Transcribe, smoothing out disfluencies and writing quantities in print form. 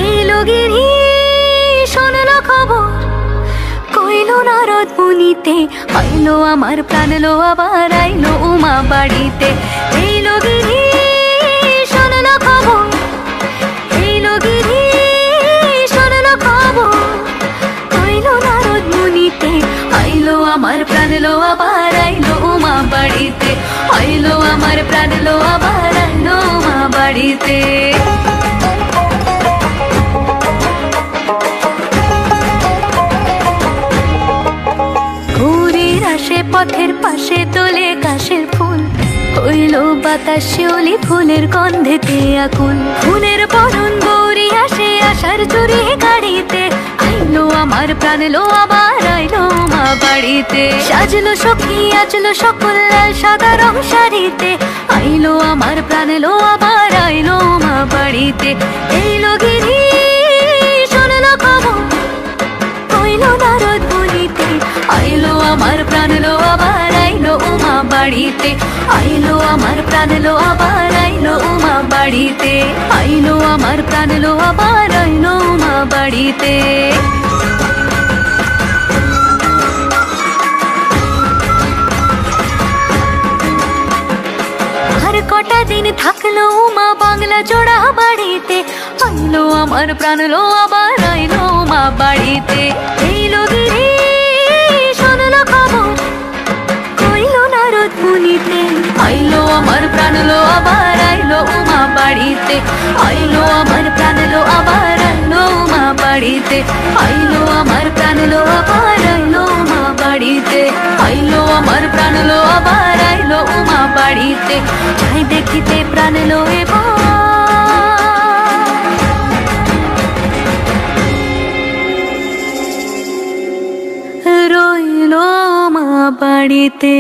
এলো গিরি শোনলো খবর, কইলো নারদ মুনিতে, আইলো আমার প্রাণ লো আবার আইলো উমা বাড়িতে। এলো গিরি শোনলো খবর, এলো গিরি শোনলো খবর, কইলো নারদ মুনিতে, আইলো আমার প্রাণ লো আবার আইলো উমা বাড়িতে, আইলো আমার প্রাণ লো আবার আইলো উমা বাড়িতে। পথের পাশে তোলে কাশের ফুল, হইল বাতাস শিউলি ফুলের গন্ধেতে আকুল। ফুলের বরণ গৌরী আসে আশার চুরি গাড়িতে, আইলো আমার প্রাণ লো আবার আইলো মা বাড়িতে। সাজলো সখী আজলো সকল লাল সাদা রং শাড়িতে, আইলো আমার প্রাণ লো আবার আইলো মা বাড়িতে। এইলো গিরি শোনলো খবর, কইলো নারদ মুনিতে, আইলো আমার প্রাণ লো আবার আইলো উমা বাড়িতে, আইলো আমার প্রাণ লো আবার আইলো উমা বাড়িতে, আইলো আমার প্রাণ লো আবার আইলো উমা বাড়িতে। আর কটা দিন থাকলো উমা বাংলা জোড়া বাড়িতে, আইলো আমার প্রাণ লো আবার আইলো উমা বাড়িতে। এইলো গিরি শোনলো খবর, কইলো নারদ মুনিতে, আইলো আমার প্রাণ লো আবার আইলো উমা বাড়িতে, আইলো আমার প্রাণ লো আবার আইলো উমা বাড়িতে, আইলো আমার প্রাণ লো আবার আইলো উমা বাড়িতে, আইলো আমার প্রাণ লো আবার আইলো উমা বাড়িতে। যাই দেখিতে প্রাণ লো এবার রইলো মা বাড়িতে।